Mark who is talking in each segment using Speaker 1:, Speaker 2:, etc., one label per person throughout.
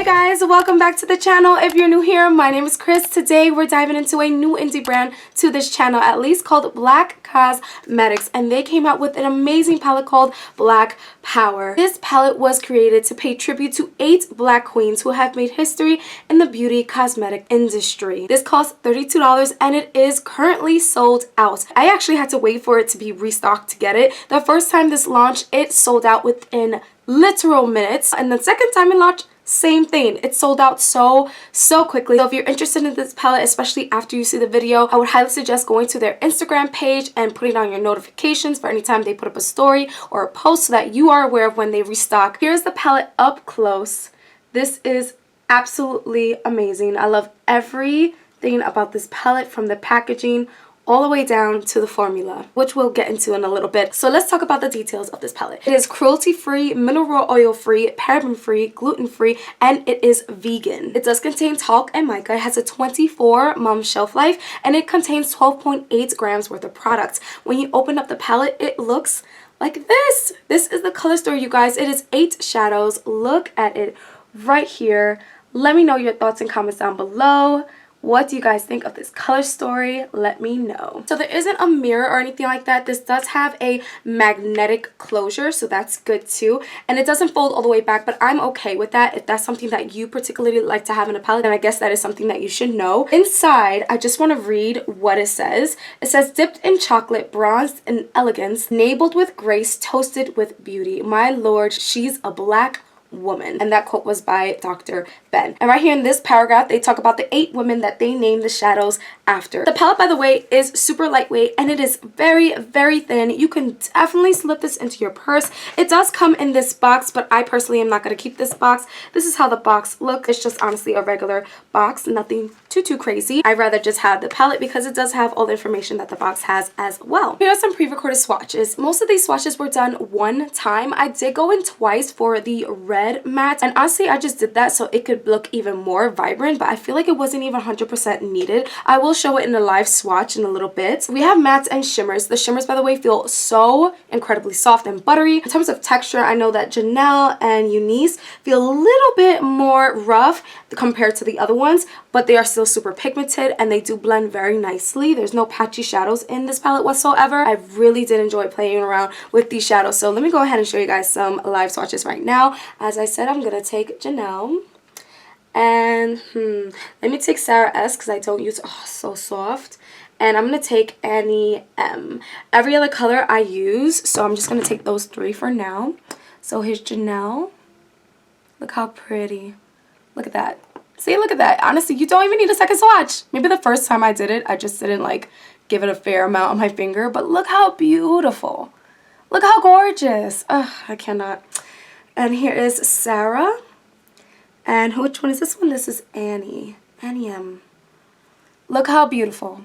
Speaker 1: guys, welcome back to the channel. If you're new here, my name is Chris. Today we're diving into a new indie brand to this channel, at least, called Blaqe Cosmetics, and they came out with an amazing palette called Blaqe Power. This palette was created to pay tribute to 8 black queens who have made history in the beauty cosmetic industry. This costs $32 and it is currently sold out. I actually had to wait for it to be restocked to get it. The first time this launched, it sold out within literal minutes, and the second time it launched, same thing. It sold out so quickly. So if you're interested in this palette, especially after you see the video, I would highly suggest going to their Instagram page and putting on your notifications for any time they put up a story or a post so that you are aware of when they restock. Here's the palette up close. This is absolutely amazing. I love everything about this palette, from the packaging all the way down to the formula, which we'll get into in a little bit. So let's talk about the details of this palette. It is cruelty-free, mineral oil-free, paraben-free, gluten-free, and it is vegan. It does contain talc and mica. It has a 24-month shelf life, and it contains 12.8 grams worth of product. When you open up the palette, it looks like this. This is the color story, you guys. It is 8 shadows. Look at it right here. Let me know your thoughts and comments down below. What do you guys think of this color story? Let me know. So there isn't a mirror or anything like that. This does have a magnetic closure, so that's good too. And it doesn't fold all the way back, but I'm okay with that. If that's something that you particularly like to have in a palette, then I guess that is something that you should know. Inside, I just want to read what it says. It says, dipped in chocolate, bronzed in elegance, enabled with grace, toasted with beauty. My lord, she's a black woman. And that quote was by Dr. Ben. And right here in this paragraph, they talk about the 8 women that they named the shadows after. The palette, by the way, is super lightweight and it is very thin. You can definitely slip this into your purse. It does come in this box, but I personally am not going to keep this box. This is how the box looks. It's just honestly a regular box, nothing too crazy. I'd rather just have the palette because it does have all the information that the box has as well. Here are some pre-recorded swatches. Most of these swatches were done one time. I did go in twice for the red matte, and honestly I just did that so it could look even more vibrant, but I feel like it wasn't even 100% needed. I will show it in a live swatch in a little bit. We have mattes and shimmers. The shimmers, by the way, feel so incredibly soft and buttery. In terms of texture, I know that Janelle and Eunice feel a little bit more rough compared to the other ones, but they are still super pigmented and they do blend very nicely. There's no patchy shadows in this palette whatsoever. I really did enjoy playing around with these shadows. So let me go ahead and show you guys some live swatches right now. As I said, I'm gonna take Janelle, and let me take Sarah S because I don't use, so soft. And I'm gonna take Annie M. Every other color I use, so I'm just gonna take those 3 for now. So here's Janelle. Look how pretty. Look at that. See, look at that. Honestly, you don't even need a second swatch. Maybe the first time I did it, I just didn't like give it a fair amount on my finger, but look how beautiful. Look how gorgeous. Ugh, I cannot. And here is Sarah. And which one is this one? This is Annie. Annie M. Look how beautiful.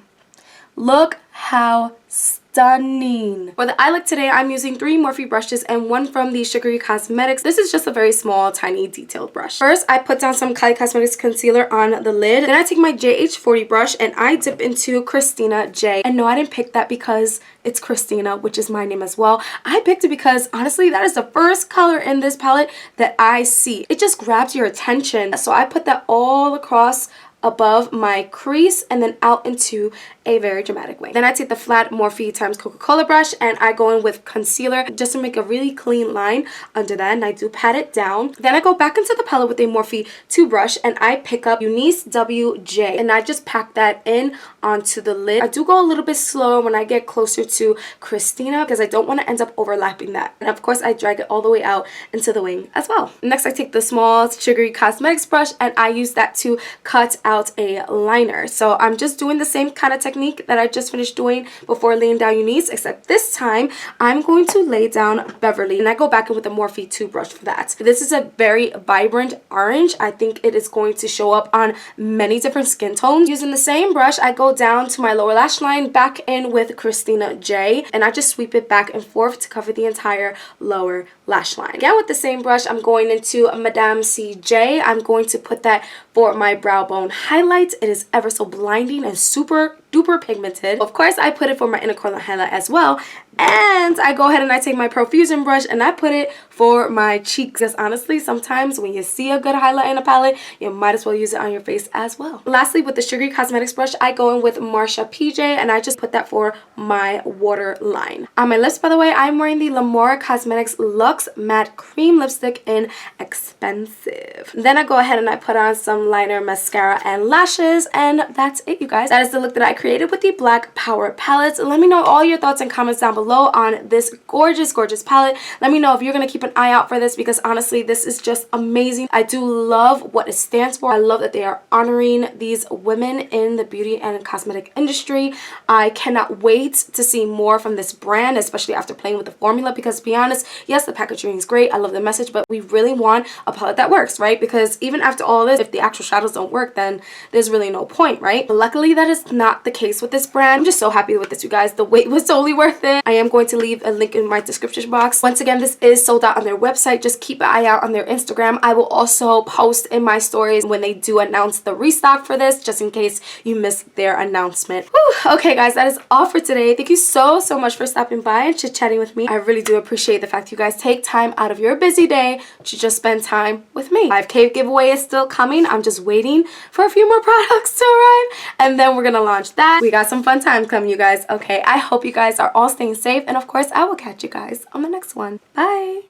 Speaker 1: Look how stunning. For the eye look today, I'm using 3 Morphe brushes and 1 from the Sugary Cosmetics. This is just a very small, tiny, detailed brush. First, I put down some Kylie Cosmetics concealer on the lid. Then I take my JH40 brush and I dip into Christina J. And no, I didn't pick that because it's Christina, which is my name as well. I picked it because, honestly, that is the first color in this palette that I see. It just grabs your attention. So I put that all across above my crease and then out into a very dramatic way. Then I take the flat Morphe times Coca-Cola brush and I go in with concealer just to make a really clean line under that, and I do pat it down. Then I go back into the palette with a Morphe 2 brush and I pick up Eunice WJ and I just pack that in onto the lid. I do go a little bit slower when I get closer to Christina because I don't want to end up overlapping that. And of course I drag it all the way out into the wing as well. Next I take the small Sugary Cosmetics brush and I use that to cut out a liner. So I'm just doing the same kind of technique that I just finished doing before laying down Eunice, except this time I'm going to lay down Beverly and I go back in with the Morphe 2 brush for that. This is a very vibrant orange. I think it is going to show up on many different skin tones. Using the same brush, I go down to my lower lash line, back in with Christina J, and I just sweep it back and forth to cover the entire lower lash line. Again, with the same brush, I'm going into Madame CJ. I'm going to put that for my brow bone highlight. It is ever so blinding and super duper pigmented. Of course, I put it for my inner corner highlight as well. And I go ahead and I take my Profusion brush and I put it for my cheeks. Because honestly, sometimes when you see a good highlight in a palette, you might as well use it on your face as well. Lastly, with the Sugary Cosmetics brush, I go in with Marsha PJ and I just put that for my waterline. On my lips, by the way, I'm wearing the Lamora Cosmetics Luxe Matte Cream Lipstick in Expensive. Then I go ahead and I put on some liner, mascara, and lashes, and that's it, you guys. That is the look that I created with the Blaqe Power Palette. Let me know all your thoughts and comments down below on this gorgeous, gorgeous palette. Let me know if you're going to keep an eye out for this, because honestly, this is just amazing. I do love what it stands for. I love that they are honoring these women in the beauty and cosmetic industry. I cannot wait to see more from this brand, especially after playing with the formula, because to be honest, yes, the packaging is great. I love the message, but we really want a palette that works, right? Because even after all this, if the actual shadows don't work, then there's really no point, right? But luckily, that is not the case with this brand. I'm just so happy with this, you guys. The wait was totally worth it. I am going to leave a link in my description box. Once again, this is sold out on their website. Just keep an eye out on their Instagram. I will also post in my stories when they do announce the restock for this, just in case you missed their announcement. Whew. Okay, guys, that is all for today. Thank you so much for stopping by and chit-chatting with me. I really do appreciate the fact you guys take time out of your busy day to just spend time with me. 5K giveaway is still coming. I'm just waiting for a few more products to arrive, and then we're gonna launch that. We got some fun times coming, you guys. Okay, I hope you guys are all staying safe, and of course, I will catch you guys on the next one. Bye.